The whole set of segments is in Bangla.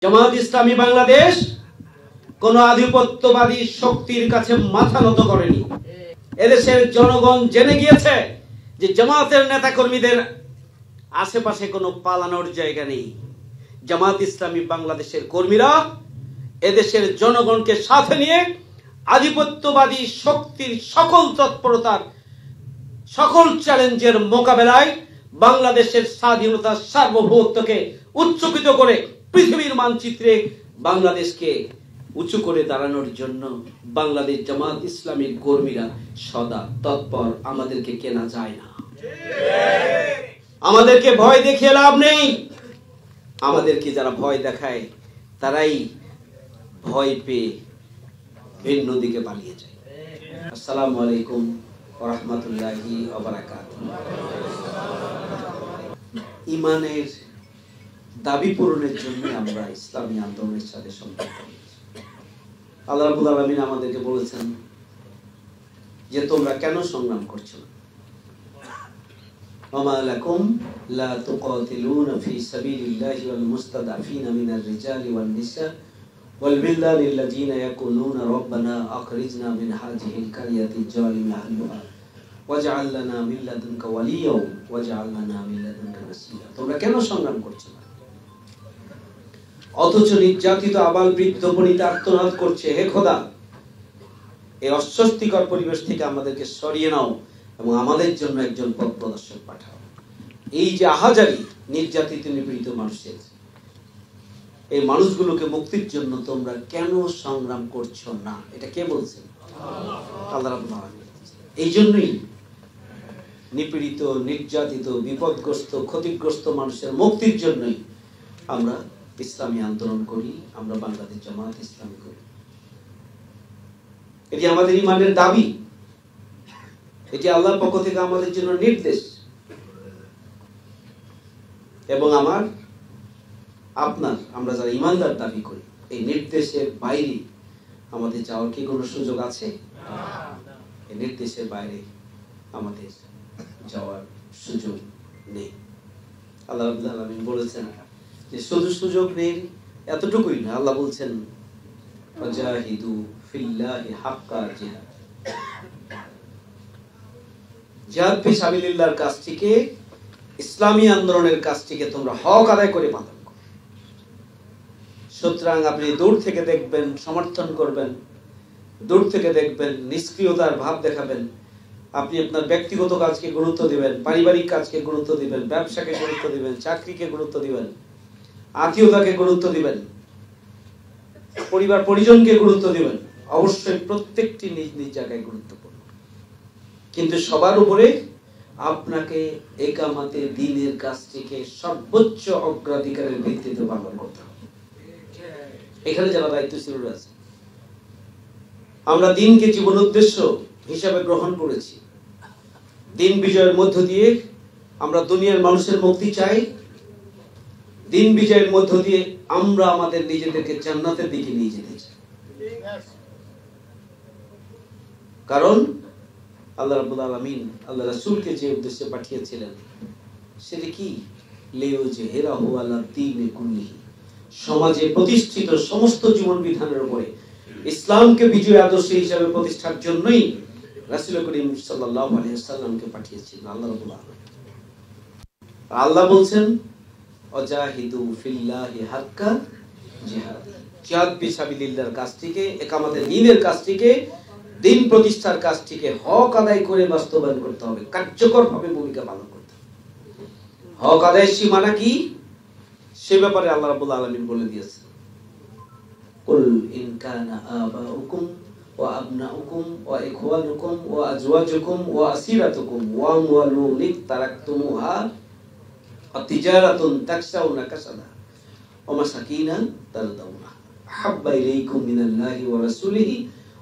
জামাত ইসলামী বাংলাদেশ কোন আধিপত্যবাদী শক্তির কাছে মাথা নত করেনি। এদেশের জনগণ জেনে গিয়েছে যে জামাতের নেতাকর্মীদের আশেপাশে কোনো পালানোর জায়গা নেই। জামাত ইসলামী বাংলাদেশের কর্মীরা এদেশের জনগণকে সাথে নিয়ে আধিপত্যবাদী শক্তির সকল তৎপরতার সকল চ্যালেঞ্জের মোকাবেলায় বাংলাদেশের স্বাধীনতা সার্বভৌমত্বকে উচ্চকিত করে পৃথিবীর মানচিত্রে বাংলাদেশকে উঁচু করে দাঁড়ানোর জন্য বাংলাদেশ জামাত ইসলামীর কর্মীরা সদা তৎপর। আমাদেরকে কেনা যায় না, আমাদেরকে ভয় দেখিয়ে লাভ নেই। আমাদেরকে যারা ভয় দেখায় তারাই ভয় পেয়ে ভিন্ন দিকে পালিয়ে যায়। আসসালামু আলাইকুম ওয়া রাহমাতুল্লাহি ওয়া বারাকাতুহু। ঈমানের দাবি পূরণের জন্য আমরা ইসলামী আন্দোলনের সাথে সম্পৃক্ত। আল্লাহ রাব্বুল আলামিন আমাদেরকে বলেছেন যে তোমরা কেন সংগ্রাম করছো? ওমা লাকুম লা তুকাতিলুনা ফি সাবিলিল্লাহি ওয়াল মুস্তাদআফিনা মিনার রিজালি ওয়ান নিসা ওয়াল বিলদানি আল্লাযিনা ইয়াকুলুনা রাব্বানা আখরিজনা মিন হাযিহিল কারিয়াতি যালিমি আহলিহা ওয়াজআল লানা মিন লাদুনকা ওয়ালিয়্যা ওয়াজআল লানা মিন লাদুনকা নাসীরা। তোমরা কেন সংগ্রাম করছো না? অথচ নির্যাতিত আবাল বৃদ্ধ বনিতা আর্তনাদ করছে, হে খোদা, এই অস্বস্তিকর পরিবেশ থেকে আমাদেরকে সরিয়ে নাও এবং আমাদের জন্য একজন পথ প্রদর্শক পাঠাও। এই যে আহাজারি নির্যাতিত নিপীড়িত মানুষের, এই মানুষগুলোকে মুক্তির জন্য তোমরা কেন সংগ্রাম করছো না? এটা কে বলছেন? আল্লাহ রাব্বুল আলামিন। এই জন্যই নিপীড়িত, নির্যাতিত, বিপদগ্রস্ত, ক্ষতিগ্রস্ত মানুষের মুক্তির জন্যই আমরা ইসলামী আন্দোলন করি, আমরা বাংলাদেশ জামাত ইসলামী করি। এটি আমাদের ঈমানের দাবি, এটি আল্লাহর পক্ষ থেকে আমাদের জন্য নির্দেশ। এবং আমরা যারা ঈমানদার দাবি করি, এই নির্দেশের বাইরে আমাদের যাওয়ার কি কোনো সুযোগ আছে? এই নির্দেশের বাইরে আমাদের যাওয়ার সুযোগ নেই। আল্লাহ রাব্বুল আলামিন বলেছেন যে শুধু সুযোগ নেই এতটুকুই না, আল্লাহ বলছেন ওয়াজাহিদু ফিল্লাহি হাক্কা জিহাদ। জিহাদ ফি সাবিলিল্লাহর কাজটিকে, ইসলামী আন্দোলনের কাজটিকে তোমরা হক আদায় করে পালন করো। সুতরাং আপনি দূর থেকে দেখবেন, সমর্থন করবেন, দূর থেকে দেখবেন, নিষ্ক্রিয়তার ভাব দেখাবেন, আপনি আপনার ব্যক্তিগত কাজকে গুরুত্ব দিবেন, পারিবারিক কাজকে গুরুত্ব দিবেন, ব্যবসাকে গুরুত্ব দিবেন, চাকরিকে গুরুত্ব দিবেন, আত্মীয়তাকে গুরুত্ব দিবেন, পরিবার পরিজনকে গুরুত্ব দিবেন। অবশ্যই প্রত্যেকটি নিজ নিজ জায়গায় গুরুত্বপূর্ণ, কিন্তু সবার উপরে আপনাকে একামাতে দ্বীনের কাজটিকে সর্বোচ্চ অগ্রাধিকারের ভিত্তিতে পালন করতে হবে। এখানে যারা দায়িত্বশীল আছে, আমরা দ্বীনকে জীবন উদ্দেশ্য হিসাবে গ্রহণ করেছি। দ্বীন বিজয়ের মধ্য দিয়ে আমরা দুনিয়ার মানুষের মুক্তি চাই। দ্বীন বিজয়ের মধ্য দিয়ে আমরা আমাদের নিজেদেরকে জান্নাতের দিকে নিয়ে যেতে চাই। কারণ আল্লাহ রাব্বুল আলামিন আল্লাহ রাসূলকে যে উদ্দেশ্যে পাঠিয়েছিলেন সেটা কি? লিইউযহিরাহু আলা দ্বীনি কুল্লিহি। সমাজে প্রতিষ্ঠিত সমস্ত জীবন বিধানের উপরে ইসলামকে বিজয় আদর্শ হিসেবে প্রতিষ্ঠার জন্যই রাসূল করিম সাল্লাল্লাহু আলাইহি ওয়াসাল্লামকে পাঠিয়েছিলেন আল্লাহ রাব্বুল আলামিন। আল্লাহ বলছেন ওয়াজাহিদু ফিল্লাহি হাক্কা জিহাদ। জিহাদ ফি সাবিলিল্লাহর কাজটিকে, একামতে দ্বীনের কাজটিকে, দ্বীন প্রতিষ্ঠার কাজটিকে হক আদায় করে বাস্তবায়ন করতে হবে, কার্যকরভাবে ভূমিকা পালন করতে হবে। হক আদায়ের সীমানা কি সে ব্যাপারে আল্লাহ রাব্বুল আলামিন বলে দিয়েছেন, কুল ইন কানা আবাউকুম ওয়া আবনাউকুম ওয়া ইখওয়ানুকুম ওয়া আজওয়াজুকুম ওয়া আসিরাতুকুম ওয়া আমওয়ালুন তারাকতুমুহা ওয়া তিজারাতুন তাকশাউনা কাসাদাহা ওয়া মাসাকিনান তারদাউনা হাব্বা ইলাইকুম মিনাল্লাহি ওয়া রাসূলিহি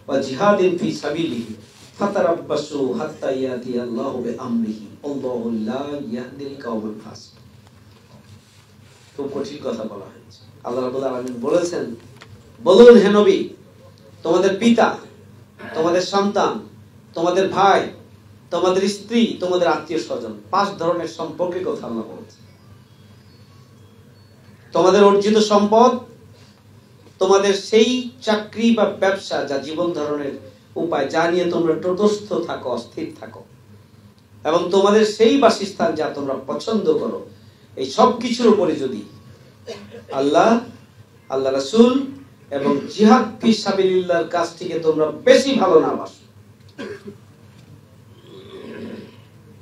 ওয়া জিহাদিন ফি সাবিলিহি ফাতারাব্বাসু হাত্তা ইয়াতি আল্লাহু বিআমরিহি আল্লাহু লা ইয়াহদিল কাওমাল ফাসিক। খুব কঠিন কথা বলা হয়েছে। আল্লাহ রাব্বুল আলামিন বলেছেন, বলুন হে নবী, তোমাদের পিতা, তোমাদের সন্তান, তোমাদের ভাই, তোমাদের স্ত্রী, তোমাদের আত্মীয় স্বজন, 5 ধরনের সম্পর্কের কথা আল্লাহ বলেছেন। তোমাদের অর্জিত সম্পদ তোমাদের সেই চাকরি বা ব্যবসা যা জীবন ধারণের উপায়, যা নিয়ে তোমরা তটস্থ থাকো, অস্থির থাকো, এবং তোমাদের সেই বাসস্থান যা তোমরা পছন্দ করো, এই সব কিছুর উপরে যদি আল্লাহ, আল্লাহ রাসূল এবং জিহাদ ফি সাবিলিল্লাহর কাজটিকে তোমরা বেশি ভালো না বাসো,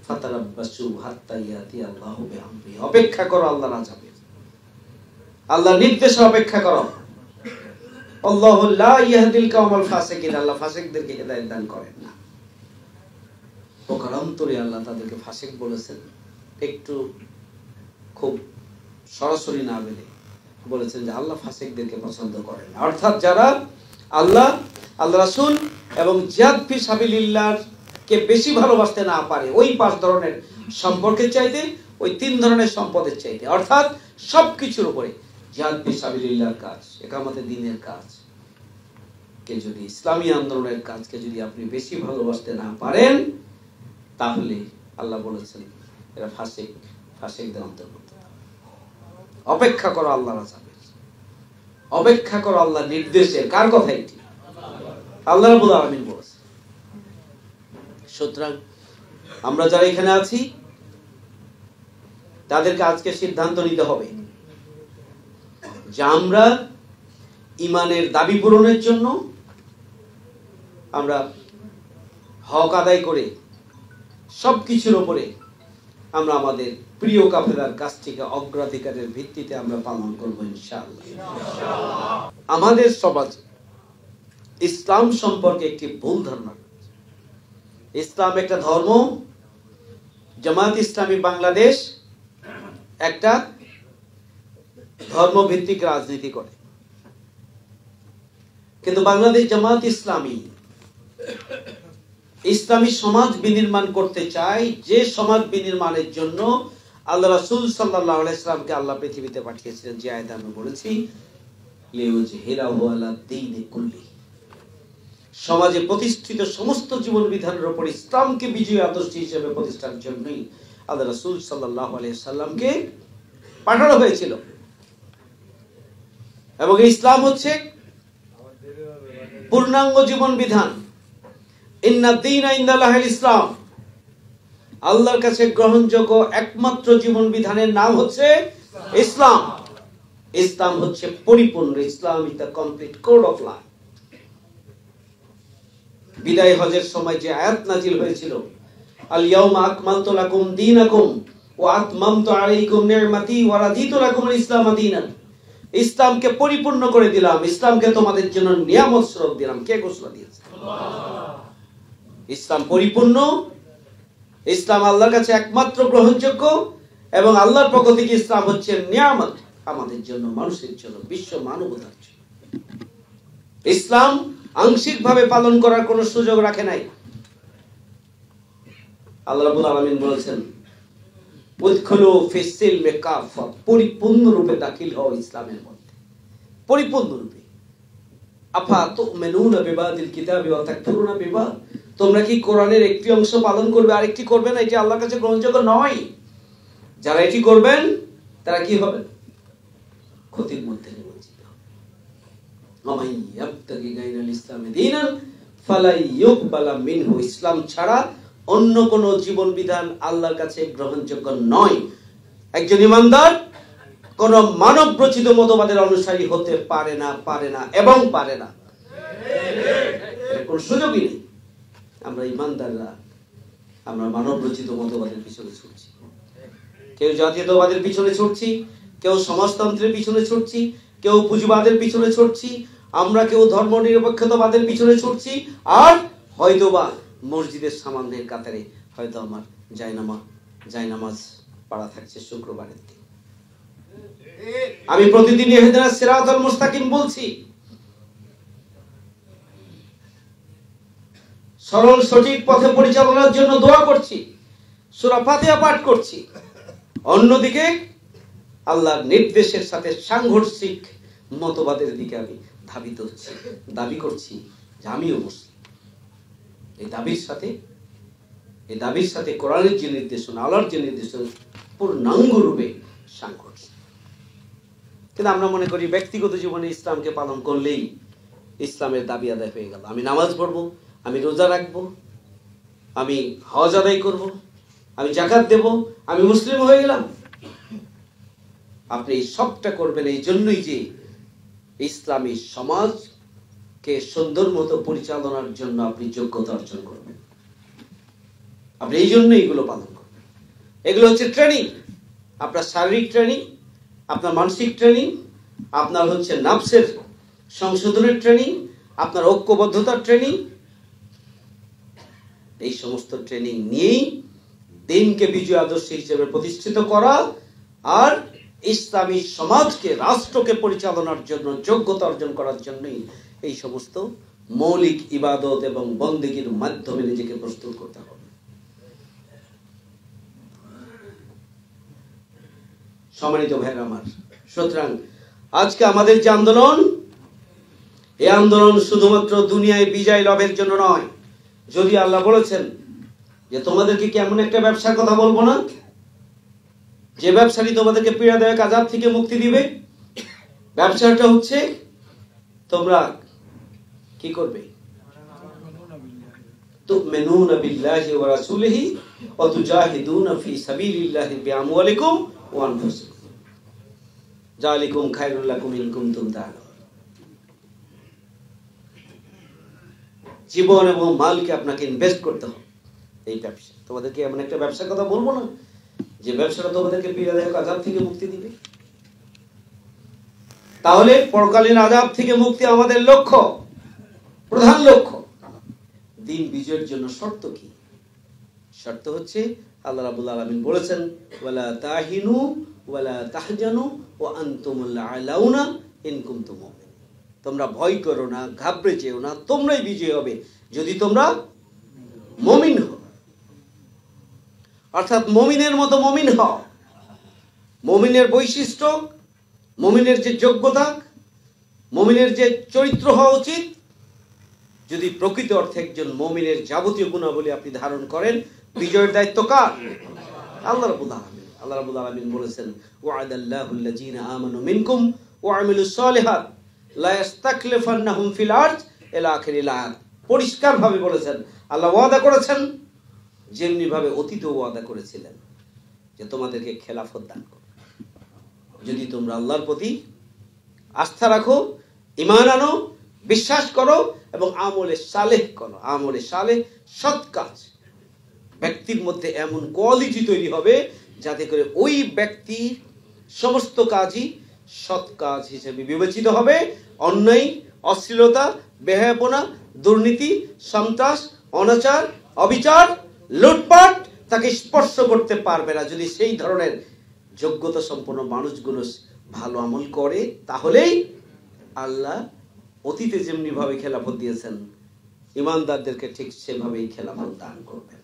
ফাতারাব্বাসু হাত্তা ইয়াতি আল্লাহু বিআমরি, অপেক্ষা করো আল্লাহর আযাবে, আল্লাহর নির্দেশে অপেক্ষা করো। আল্লাহু লা ইয়াহদিল কাওমাল ফাসিকিন, আল্লাহ ফাসিকদেরকে হিদায়াত দান করেন না। প্রকারান্তরে আল্লাহ তাদেরকে ফাসিক বলেছেন, একটু খুব সরাসরি না বলে বলেছেন যে আল্লাহ ফাসিকদেরকে পছন্দ করেন না। অর্থাৎ যারা আল্লাহ, আল্লাহ রাসূল এবং জিহাদ ফি সাবিলিল্লাহর কে বেশি ভালোবাসতে না পারে, ওই 5 ধরনের সম্পর্কের চাইতে, ওই 3 ধরনের সম্পদের চাইতে, অর্থাৎ সবকিছুর উপরে জিহাদ ফি সাবিলিল্লাহর কাজ, ইকামতে দ্বীনের কাজ কে যদি, ইসলামী আন্দোলনের কাজকে যদি আপনি বেশি ভালোবাসতে না পারেন, তাহলে আল্লাহ বলেছেন এরা ফাসিক, ফাসিকদের অন্তর্ভুক্ত। অপেক্ষা করো আল্লাহর আযাবে, অপেক্ষা করো আল্লাহর নির্দেশে। কার কথা এটি? আল্লাহ রাব্বুল আলামিন বলেছেন। সুতরাং আমরা যারা এখানে আছি তাদেরকে আজকে সিদ্ধান্ত নিতে হবে যে আমরা ঈমানের দাবি পূরণের জন্য আমরা হক আদায় করে সবকিছুর উপরে আমরা আমাদের প্রিয় কাফেলার কাজটিকে অগ্রাধিকারের ভিত্তিতে আমরা পালন করব ইনশাআল্লাহ। আমাদের সমাজে ইসলাম সম্পর্কে একটি ভুল ধারণা, ইসলাম একটা ধর্ম, জামাত ইসলামী বাংলাদেশ একটা ধর্মভিত্তিক রাজনীতি করে, কিন্তু বাংলাদেশ জামাত ইসলামী ইসলামী সমাজ বিনির্মাণ করতে চায়, যে সমাজ বিনির্মাণের জন্য আল্লাহ রাসূল সাল্লাল্লাহু আলাইহি সাল্লামকে আল্লাহ পৃথিবীতে পাঠিয়েছিলেন। যে আয়াত আমি বলেছি, লিউজহিরাহু আলা দীনি কুল্লি, সমাজে প্রতিষ্ঠিত সমস্ত জীবন বিধানের উপর ইসলামকে বিজয়ী আদর্শ হিসেবে প্রতিষ্ঠার জন্যই আল্লাহ রাসূল সাল্লাল্লাহু আলাইহি সাল্লামকে পাঠানো হয়েছিল। এবং ইসলাম হচ্ছে পূর্ণাঙ্গ জীবন বিধান। ইন্নাদ দীনা ইনদাল্লাহিল ইসলাম, আল্লাহর কাছে গ্রহণযোগ্য একমাত্র জীবন বিধানের নাম হচ্ছে ইসলাম। ইসলাম হচ্ছে পরিপূর্ণ, Islam is the complete code of life. বিদায় হজের সময় যে আয়াত নাজিল হয়েছিল, আল ইয়াউমা আকমালতু লাকুম দীনাকুম ওয়া আতমামতু আলাইকুম নি'মাতি ওয়া রাদিতু লাকুমুল ইসলাম দীনান, ইসলামকে পরিপূর্ণ করে দিলাম, ইসলামকে তোমাদের জন্য নিয়ামত স্বরূপ দিলাম। কে ঘোষণা দিয়েছে? ইসলাম পরিপূর্ণ, ইসলাম আল্লাহর কাছে একমাত্র গ্রহণযোগ্য, এবং আল্লাহর পক্ষ থেকে ইসলাম হচ্ছে নিয়ামত আমাদের জন্য, মানুষের জন্য, বিশ্ব মানবতার জন্য। ইসলাম আংশিকভাবে পালন করার কোনো সুযোগ রাখে নাই। আল্লাহ রাব্বুল আলামিন বলেছেন, উদখুলু ফিস সিলমি কাফা, পরিপূর্ণরূপে দাখিল হও ইসলামের মধ্যে, পরিপূর্ণরূপে। আফা তুমিনুনা বিবাদিল কিতাবি ওয়া তাকফুরুনা বিবাদ, তোমরা কি কোরআনের একটি অংশ পালন করবে আরেকটি করবে না? এটি আল্লাহর কাছে গ্রহণযোগ্য নয়। যারা এটি করবেন তারা কি হবে? ক্ষতির মধ্যে নিমজ্জিত হবে। ওয়ামান ইয়াবতাগি গায়রাল ইসলামি দীনান ফালা ইউকবালা মিনহু, ইসলাম ছাড়া অন্য কোন জীবন বিধান আল্লাহর কাছে গ্রহণযোগ্য নয়। একজন ঈমানদার কোন মানব রচিত মতবাদের অনুসারী হতে পারে না, পারে না এবং পারে না, কোন সুযোগই নেই। আমরা ঈমানদাররা আমরা মানব রচিত মতবাদের পিছনে ছুটছি, কেউ জাতীয়তাবাদের পিছনে ছুটছি, কেউ সমাজতন্ত্রের পিছনে ছুটছি, কেউ পুঁজিবাদের পিছনে ছুটছি, আমরা কেউ ধর্ম নিরপেক্ষতাবাদের পিছনে ছুটছি, আর হয়তোবা মসজিদের সামান্যের কাতারে হয়তো আমার জায়নামাজ পড়া থাকছে শুক্রবারের দিন। আমি প্রতিদিন ইহদিনাস সিরাতাল মুস্তাকিম বলছি, সরল সঠিক পথে পরিচালনার জন্য দোয়া করছি, সূরা ফাতিহা পাঠ করছি। অন্যদিকে আল্লাহর নির্দেশের সাথে সাংঘর্ষিক মতবাদের দিকে আমি ধাবিত হচ্ছি, দাবি করছি যে আমিও মুসলিম। এই দাবির সাথে কোরআনের যে নির্দেশনা, আল্লাহর যে নির্দেশনা পূর্ণাঙ্গ রূপে সাংঘর্ষিক। কিন্তু আমরা মনে করি ব্যক্তিগত জীবনে ইসলামকে পালন করলেই ইসলামের দাবি আদায় হয়ে গেল। আমি নামাজ পড়বো, আমি রোজা রাখবো, আমি হজ আদায় করব, আমি যাকাত দেব, আমি মুসলিম হয়ে গেলাম। আপনি সবটা করবেন এই জন্যই যে ইসলামী সমাজকে সুন্দর মতো পরিচালনার জন্য আপনি যোগ্যতা অর্জন করবেন। আপনি এই জন্য এগুলো পালন করবেন। এগুলো হচ্ছে ট্রেনিং, আপনার শারীরিক ট্রেনিং, আপনার মানসিক ট্রেনিং, আপনার হচ্ছে নাফসের সংশোধনের ট্রেনিং, আপনার ঐক্যবদ্ধতার ট্রেনিং। এই সমস্ত ট্রেনিং নিয়েই দিনকে বিজয় আদর্শ হিসেবে প্রতিষ্ঠিত করা আর ইসলামী সমাজকে, রাষ্ট্রকে পরিচালনার জন্য যোগ্যতা অর্জন করার জন্যই এই সমস্ত মৌলিক ইবাদত এবং বন্দেগীর মাধ্যমে নিজেকে প্রস্তুত করতে হবে। সম্মানিত ভাইরা আমার, সুতরাং আজকে আমাদের যে আন্দোলন, এই আন্দোলন শুধুমাত্র দুনিয়ায় বিজয় লাভের জন্য নয়। যদি আল্লাহ বলেছেন যে তোমাদেরকে কি এমন একটা ব্যবসার কথা বলবো না যে ব্যবসাটি তোমাদেরকে পীড়াদায়ক আযাব থেকে মুক্তি দিবে, ব্যবসাটা হচ্ছে তোমরা কি করবে? তুমিনুনা বিল্লাহি ওয়া রাসূলিহি ওয়া তুজাহিদুনা ফি সাবিলিল্লাহি বিআমওয়ালিকুম ওয়া আনফুসিকুম যালিকুম খায়রুল লাকুম ইন কুনতুম তা'লামুন। জীবন এবং মালকে আপনাকে ইনভেস্ট করতে হবে এই ব্যবসা। তোমাদেরকে এমন একটা ব্যবসার কথা বলবো না যে ব্যবসাটা তোমাদেরকে পীড়াদায়ক আযাব থেকে মুক্তি দিবে। তাহলে পরকালীন আযাব থেকে মুক্তি আমাদের লক্ষ্য, প্রধান লক্ষ্য। দিন বিজয়ের জন্য শর্ত কি? শর্ত হচ্ছে আল্লাহ রাব্বুল আলামিন বলেছেন, ওয়ালা তাহিনু ওয়ালা তাহজানু ওয়া আনতুমুল আলাউনা ইন কুনতুম মুমিনিন। তোমরা ভয় করো না, ঘাবড়ে যেও না, তোমরাই বিজয়ী হবে যদি তোমরা মুমিন হও। অর্থাৎ মুমিনের মতো মুমিন হও। মুমিনের বৈশিষ্ট্য, মুমিনের যে যোগ্যতা, মুমিনের যে চরিত্র হওয়া উচিত, যদি প্রকৃত অর্থে একজন মুমিনের যাবতীয় গুণাবলী আপনি ধারণ করেন, বিজয়ের দায়িত্ব কার? আল্লাহ রাব্বুল আলামিন। আল্লাহ রাব্বুল আলামিন বলেছেন, ওয়া'দাল্লাহুল লাযিনা আমানু মিনকুম ওয়া আমিলুস সালিহাত লা ইস্তাকলিফান্নাহুম ফিল আরদ ইলা আখিরিল আয়াত। পরিষ্কার ভাবে বলেছেন, আল্লাহ ওয়াদা করেছেন যেমনি ভাবে অতীতে ওয়াদা করেছিলেন যে তোমাদেরকে খেলাফত দান করবে যদি তোমরা আল্লাহর প্রতি আস্থা রাখো, ঈমান আনো, বিশ্বাস করো এবং আমলে সালেহ করো। আমলে সালেহ, সৎ কাজ। ব্যক্তির মধ্যে এমন কোয়ালিটি তৈরি হবে যাতে করে ওই ব্যক্তির সমস্ত কাজই সৎ কাজ হিসেবে বিবেচিত হবে। অন্যায়, অশ্লীলতা, বেহায়াপনা, দুর্নীতি, সন্ত্রাস, অনাচার, অবিচার, লুটপাট তাকে স্পর্শ করতে পারবে না। যদি সেই ধরনের যোগ্যতা সম্পন্ন মানুষগুলো ভালো আমল করে, তাহলেই আল্লাহ অতীতে যেমনি ভাবে খেলাফত দিয়েছেন ইমানদারদেরকে ঠিক সেভাবেই খেলাফত দান করবেন।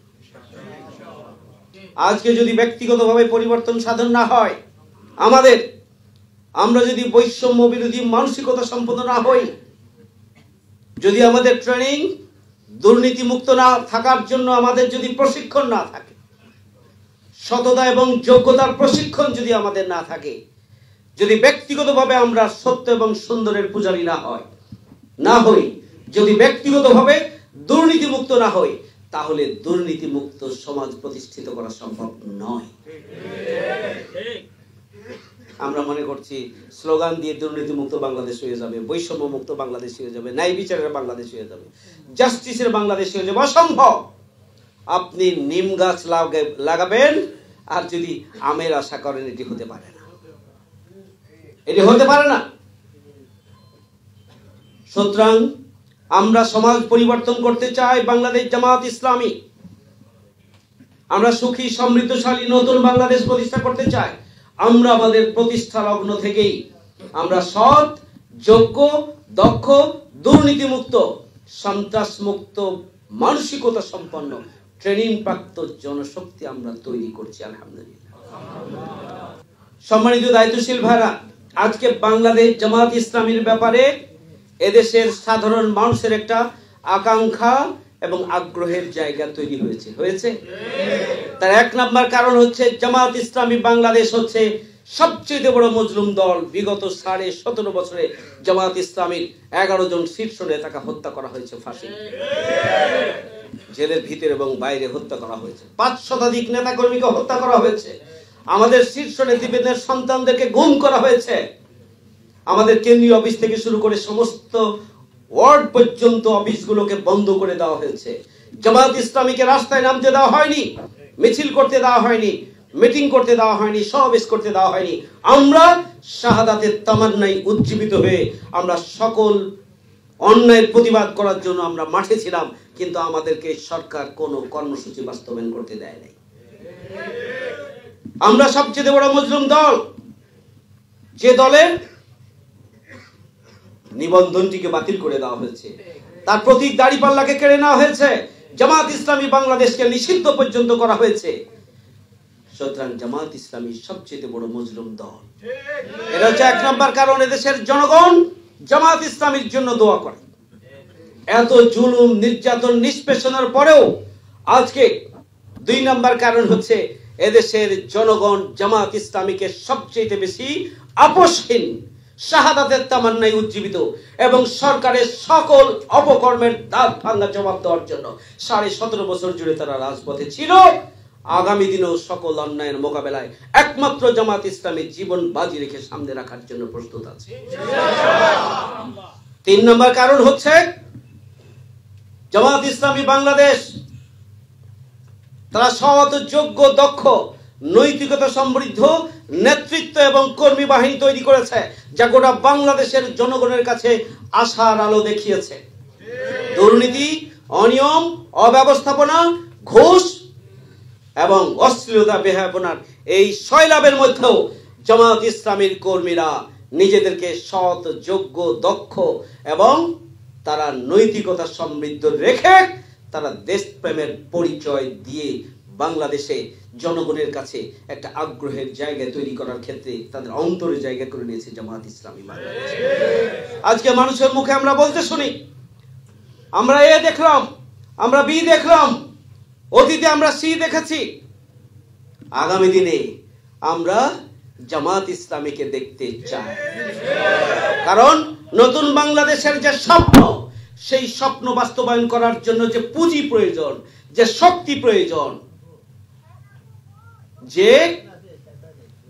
আজকে যদি ব্যক্তিগতভাবে পরিবর্তন সাধন না হয়, আমরা যদি বৈষম্য বিরোধী মানসিকতা সম্পন্ন না হই, যদি আমাদের ট্রেনিং দুর্নীতি মুক্ত না থাকার জন্য আমাদের যদি প্রশিক্ষণ না থাকে, সততা এবং যোগ্যতার প্রশিক্ষণ যদি আমাদের না থাকে, যদি ব্যক্তিগতভাবে আমরা সত্য এবং সুন্দরের পূজারী না হই, যদি ব্যক্তিগতভাবে দুর্নীতি মুক্ত না হই, তাহলে দুর্নীতি মুক্ত সমাজ প্রতিষ্ঠিত করা সম্ভব নয়। আমরা মনে করছি স্লোগান দিয়ে দুর্নীতি মুক্ত বাংলাদেশ হয়ে যাবে, বৈষম্য মুক্ত বাংলাদেশ হয়ে যাবে, ন্যায় বিচারের বাংলাদেশ হয়ে যাবে, জাস্টিসের বাংলাদেশ হয়ে যাবে। অসম্ভব। আপনি নিম গাছ লাগাবেন আর যদি আমের আশা করেন, এটি হতে পারে না, এটি হতে পারে না। সুতরাং আমরা সমাজ পরিবর্তন করতে চাই। বাংলাদেশ জামাত ইসলামী, আমরা সুখী, সমৃদ্ধশালী নতুন বাংলাদেশ প্রতিষ্ঠা করতে চাই। আমরা আমাদের প্রতিষ্ঠা লগ্ন থেকেই আমরা সৎ, যোগ্য, দক্ষ, দুর্নীতিমুক্ত, সন্ত্রাস মুক্ত, মানসিকতা সম্পন্ন, ট্রেনিং প্রাপ্ত জনশক্তি আমরা তৈরি করছি। আলহামদুলিল্লাহ। সম্মানিত দায়িত্বশীল ভাইরা, আজকে বাংলাদেশ জামাত ইসলামীর ব্যাপারে এদেশের সাধারণ মানুষের একটা আকাঙ্ক্ষা এবং আগ্রহের জায়গা তৈরি হয়েছে। তার এক নাম্বার কারণ হচ্ছে জামাত ইসলামী বাংলাদেশ হচ্ছে সবচেয়ে বড় মজলুম দল। বিগত 17.5 বছরে জামাত ইসলামীর 11 জন শীর্ষ নেতাকে হত্যা করা হয়েছে, ফাঁসি, জেলের ভিতরে এবং বাইরে হত্যা করা হয়েছে। 5 শতাধিক নেতা কর্মীকে হত্যা করা হয়েছে। আমাদের শীর্ষ নেতৃবৃন্দের সন্তানদেরকে গুম করা হয়েছে। আমাদের কেন্দ্রীয় অফিস থেকে শুরু করে সমস্ত ওয়ার্ড পর্যন্ত অফিসগুলোকে বন্ধ করে দেওয়া হয়েছে। জামাত ইসলামীকে রাস্তায় নামতে দেওয়া হয়নি, মিছিল করতে দেওয়া হয়নি, মিটিং করতে দেওয়া হয়নি, সমাবেশ করতে দেওয়া হয়নি। আমরা শাহাদাতের তামান্নায় উজ্জীবিত হয়ে আমরা সকল অন্যায়ের প্রতিবাদ করার জন্য আমরা মাঠে ছিলাম, কিন্তু আমাদেরকে সরকার কোনো কর্মসূচি বাস্তবায়ন করতে দেয় নাই। আমরা সবচেয়ে বড় মজলুম দল, যে দলের নিবন্ধনটিকে বাতিল করে দেওয়া হয়েছে, তার প্রতীক দাড়িপাল্লাকে কেড়ে নেওয়া হয়েছে, জামাত ইসলামী বাংলাদেশকে নিষিদ্ধ পর্যন্ত করা হয়েছে। সুতরাং জামাত ইসলামী সবচেয়ে বড় মজলুম দল। এটা হচ্ছে এক নাম্বার কারণ। এদেশের জনগণ জামাত ইসলামীর জন্য দোয়া করে। এত জুলুম, নির্যাতন, নিষ্পেষণের পরেও আজকে 2 নাম্বার কারণ হচ্ছে এদেশের জনগণ জামাত ইসলামীকে সবচেয়ে বেশি আপোষহীন, শাহাদাতের তামান্নায় উজ্জীবিত এবং সরকারের সকল অপকর্মের দাঁত ভাঙা জবাব দেওয়ার জন্য 17.5 বছর জুড়ে তারা রাজপথে ছিল। আগামী দিনেও সকল অন্যায়ের মোকাবেলায় একমাত্র জামাত ইসলামী জীবন বাজি রেখে সামনে রাখার জন্য প্রস্তুত আছে। 3 নম্বর কারণ হচ্ছে জামাত ইসলামী বাংলাদেশ তারা সৎ, যোগ্য, দক্ষ, নৈতিকতা সমৃদ্ধ নেতৃত্ব এবং কর্মী বাহিনী তৈরি করেছে, যা গোটা বাংলাদেশের জনগণের কাছে আশার আলো দেখিয়েছে। দুর্নীতি, অনিয়ম, অব্যবস্থাপনা, ঘুষ এবং অশ্লীলতা, বেহায়াপনার এই সয়লাবের মধ্যেও জামাত ইসলামীর কর্মীরা নিজেদেরকে সৎ, যোগ্য, দক্ষ এবং তারা নৈতিকতা সমৃদ্ধ রেখে তারা দেশপ্রেমের পরিচয় দিয়ে বাংলাদেশে জনগণের কাছে একটা আগ্রহের জায়গা তৈরি করার ক্ষেত্রে তাদের অন্তরে জায়গা করে নিয়েছে জামাত ইসলামী বাংলাদেশ। আজকে মানুষের মুখে আমরা বলতে শুনি, আমরা এ দেখলাম, আমরা বি দেখলাম, অতীতে আমরা সি দেখেছি। আগামী দিনে আমরা জামাত ইসলামীকে দেখতে চাই, কারণ নতুন বাংলাদেশের যে স্বপ্ন, সেই স্বপ্ন বাস্তবায়ন করার জন্য যে পুঁজি প্রয়োজন, যে শক্তি প্রয়োজন, যে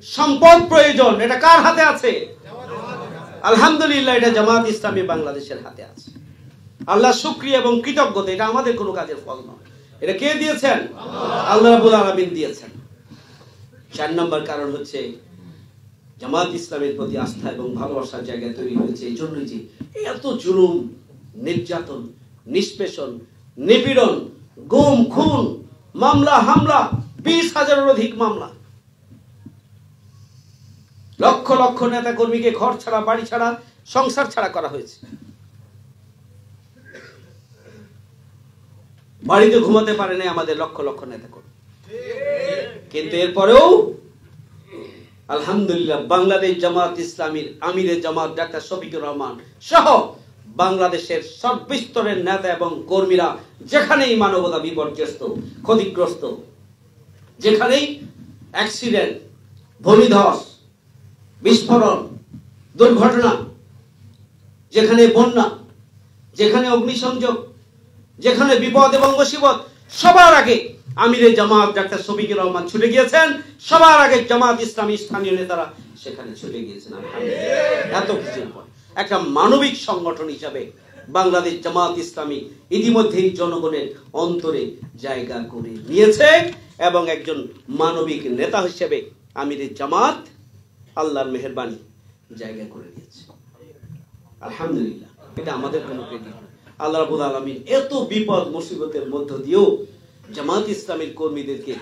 সম্পদ প্রয়োজন, এটা কার হাতে আছে? আলহামদুলিল্লাহ, এটা জামাত ইসলামী বাংলাদেশের হাতে আছে। আল্লাহ শুকরিয়া এবং কৃতজ্ঞতা, এটা আমাদের কোনো কাজের ফল নয়। এটা কে দিয়েছেন? আল্লাহ রাব্বুল আলামিন দিয়েছেন। 4 নম্বর কারণ হচ্ছে জামাত ইসলামের প্রতি আস্থা এবং ভালোবাসার জায়গা তৈরি হয়েছে এই জন্যই যে এত জুলুম, নির্যাতন, নিষ্পেষণ, নিপীড়ন, গুম, খুন, মামলা, হামলা, 20,000-এর অধিক মামলা, লক্ষ লক্ষ নেতা কর্মীকে ঘর ছাড়া, বাড়ি ছাড়া, সংসার ছাড়া করা হয়েছে। বাড়িতে ঘুমাতে পারে না আমাদের লক্ষ লক্ষ নেতা কর্মী। কিন্তু এরপরেও আলহামদুলিল্লাহ বাংলাদেশ জামাত ইসলামীর আমিরে জামাত ডাক্তার শফিকুর রহমান সহ বাংলাদেশের সর্বস্তরের নেতা এবং কর্মীরা যেখানেই মানবতা বিপর্যস্ত, ক্ষতিগ্রস্ত, যেখানেই অ্যাক্সিডেন্ট, ভূমিধস, বিস্ফোরণ, দুর্ঘটনা, যেখানে বন্যা, যেখানে অগ্নিসংযোগ, যেখানে বিপদ এবং মুসিবত, সবার আগে আমিরে জামাত ডাক্তার শফিকুর রহমান ছুটে গিয়েছেন। সবার আগে জামাত ইসলামী স্থানীয় নেতারা সেখানে ছুটে গিয়েছেন। এত কিছুর পর একটা মানবিক সংগঠন হিসাবে বাংলাদেশ জামাত ইসলামী ইতিমধ্যেই জনগণের অন্তরে জায়গা করে নিয়েছে এবং একজন মানবিক নেতা হিসেবে আমিরে জামাত আল্লাহর মেহেরবানি জায়গা করে নিয়েছে। আলহামদুলিল্লাহ, এটা আমাদের কোনো ক্রেডিট না। আল্লাহ রাব্বুল আলামিন এত বিপদ মুসিবতের মধ্য দিয়েও জামাত ইসলামীর কর্মীদেরকে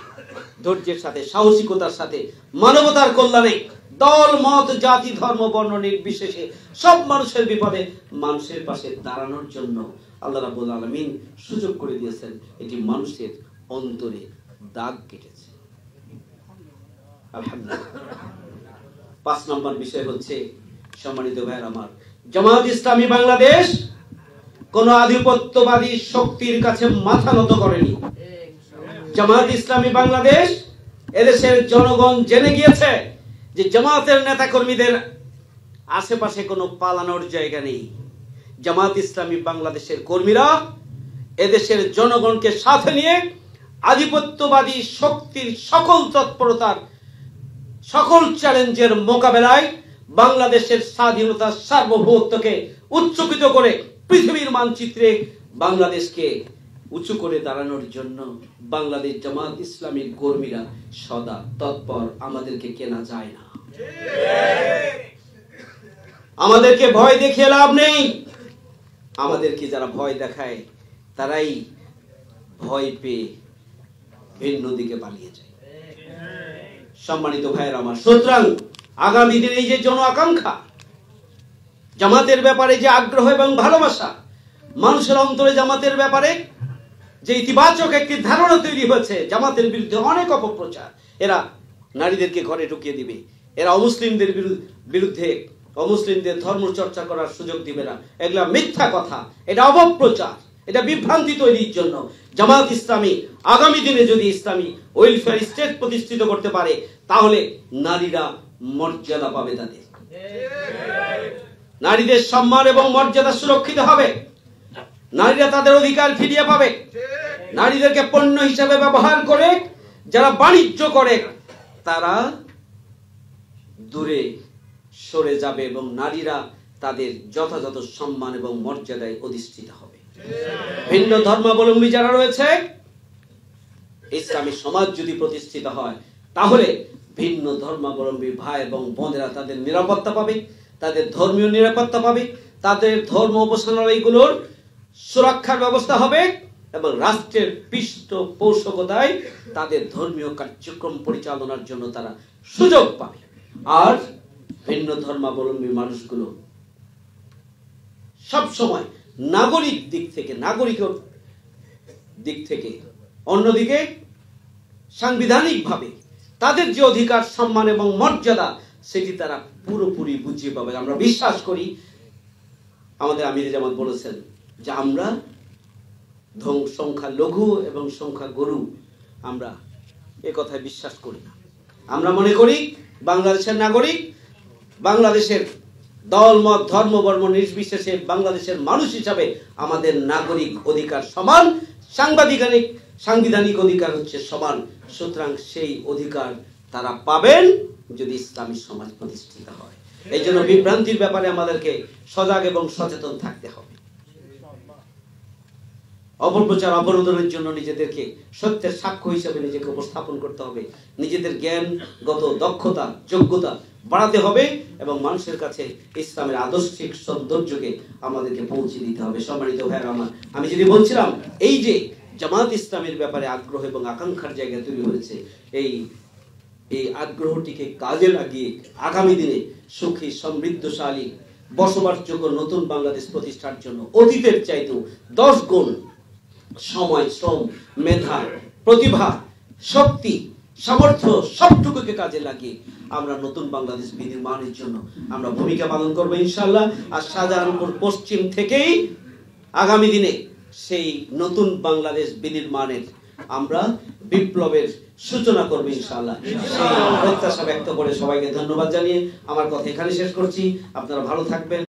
ধৈর্যের সাথে, সাহসিকতার সাথে, মানবতার কল্যাণে, দল, মত, জাতি, ধর্ম, বর্ণ নির্বিশেষে সব মানুষের বিপদে মানুষের পাশে দাঁড়ানোর জন্য আল্লাহ রাব্বুল আলামিন সুযোগ করে দিয়েছেন। এটি মানুষের অন্তরে দাগ কেটেছে। আলহামদুলিল্লাহ। 5 নম্বর বিষয় হচ্ছে, সম্মানিত ভাইয়ের আমার, জামাত ইসলামী বাংলাদেশ কোন আধিপত্যবাদী শক্তির কাছে মাথা নত করেনি। জামাত ইসলামী বাংলাদেশ, এদেশের জনগণ জেনে গিয়েছে যে জামাতের নেতা কর্মীদের আশেপাশে কোনো পালানোর জায়গা নেই। জামাত ইসলামী বাংলাদেশের কর্মীরা এদেশের জনগণকে সাথে নিয়ে আধিপত্যবাদী শক্তির সকল তৎপরতার, সকল চ্যালেঞ্জের মোকাবেলায় বাংলাদেশের স্বাধীনতা, সার্বভৌমত্বকে উচ্চকিত করে পৃথিবীর মানচিত্রে বাংলাদেশকে উঁচু করে দাঁড়ানোর জন্য বাংলাদেশ জামাত ইসলামীর কর্মীরা সদা তৎপর। আমাদেরকে কেনা যায় না, আমাদেরকে ভয় দেখিয়ে লাভ নেই। আমাদেরকে যারা ভয় দেখায় তারাই ভয় পেয়ে ভিন্ন দিকে পালিয়ে যায়। সম্মানিত ভাইয়েরা আমার, সুতরাং আগামী দিনে এই যে জন আকাঙ্ক্ষা, জামাতের ব্যাপারে যে আগ্রহ এবং ভালোবাসা, মানুষের অন্তরে জামাতের ব্যাপারে যে ইতিবাচক একটি ধারণা তৈরি হয়েছে, জামাতের বিরুদ্ধে অনেক অপপ্রচার, এরা নারীদেরকে ঘরে ঢুকিয়ে দিবে, এরা অমুসলিমদের বিরুদ্ধে অমুসলিমদের ধর্ম চর্চা করার সুযোগ দিবে না, এগুলা মিথ্যা কথা, এটা অপপ্রচার, এটা বিভ্রান্তি তৈরির জন্য। জামাত ইসলামী আগামী দিনে যদি ইসলামী ওয়েলফেয়ার স্টেট প্রতিষ্ঠিত করতে পারে, তাহলে নারীরা মর্যাদা পাবে, তাদের নারীদের সম্মান এবং মর্যাদা সুরক্ষিত হবে, নারীরা তাদের অধিকার ফিরিয়ে পাবে। নারীদেরকে পণ্য হিসাবে ব্যবহার করে যারা বাণিজ্য করে তারা দূরে সরে যাবে এবং নারীরা তাদের যথাযথ সম্মান এবং মর্যাদায় অধিষ্ঠিত হবে। ভিন্ন ধর্মাবলম্বী যারা রয়েছে, ইসলামী সমাজ যদি প্রতিষ্ঠিত হয়, তাহলে ভিন্ন ধর্মাবলম্বী ভাই এবং বোনেরা তাদের নিরাপত্তা পাবে, তাদের ধর্মীয় নিরাপত্তা পাবে, তাদের ধর্ম উপাসনালয়গুলোর সুরক্ষার ব্যবস্থা হবে এবং রাষ্ট্রের পৃষ্ঠপোষকতায় তাদের ধর্মীয় কার্যক্রম পরিচালনার জন্য তারা সুযোগ পাবে। আর ভিন্ন ধর্মাবলম্বী মানুষগুলো সব সময় নাগরিক দিক থেকে অন্যদিকে সাংবিধানিকভাবে তাদের যে অধিকার, সম্মান এবং মর্যাদা, সেটি তারা পুরোপুরি বুঝিয়ে পাবে। আমরা বিশ্বাস করি, আমাদের আমির জামাত বলেছেন যে আমরা সংখ্যা লঘু এবং সংখ্যা গরু, আমরা এ কথায় বিশ্বাস করি না। আমরা মনে করি বাংলাদেশের নাগরিক, বাংলাদেশের দল মত ধর্ম বর্ণ নির্বিশেষে বাংলাদেশের মানুষ হিসাবে আমাদের নাগরিক অধিকার সমান, সাংবিধানিক অধিকার হচ্ছে সমান। সুতরাং সেই অধিকার তারা পাবেন যদি ইসলামী সমাজ প্রতিষ্ঠিত হয়। এই জন্য বিভ্রান্তির ব্যাপারে আমাদেরকে সজাগ এবং সচেতন থাকতে হবে। অপপ্রচার অবরোধনের জন্য নিজেদেরকে সত্যের সাক্ষ্য হিসেবে নিজেকে উপস্থাপন করতে হবে, নিজেদের জ্ঞানগত দক্ষতা, যোগ্যতা বাড়াতে হবে এবং মানুষের কাছে ইসলামের আদর্শিক সৌন্দর্যকে আমাদেরকে পৌঁছে দিতে হবে। সম্মানিত ভাইয়েরা আমার, আমি যদি বলছিলাম এই যে জামাত ইসলামের ব্যাপারে আগ্রহ এবং আকাঙ্ক্ষার জায়গা তৈরি হয়েছে, এই আগ্রহটিকে কাজে লাগিয়ে আগামী দিনে সুখী, সমৃদ্ধশালী, বসবাসযোগ্য নতুন বাংলাদেশ প্রতিষ্ঠার জন্য অতীতের চাইতেও 10 গুণ সময়, শ্রম, মেধা, প্রতিভা, শক্তি, সামর্থ্য সবটুকুকে কাজে লাগিয়ে আমরা নতুন বাংলাদেশ বিনির্মাণের জন্য আমরা ভূমিকা পালন করবো ইনশাআল্লাহ। আর শাহজাহানপুর পশ্চিম থেকেই আগামী দিনে সেই নতুন বাংলাদেশ বিনির্মাণের আমরা বিপ্লবের সূচনা করবো ইনশাআল্লাহ। সেই প্রত্যাশা ব্যক্ত করে সবাইকে ধন্যবাদ জানিয়ে আমার কথা এখানে শেষ করছি। আপনারা ভালো থাকবেন।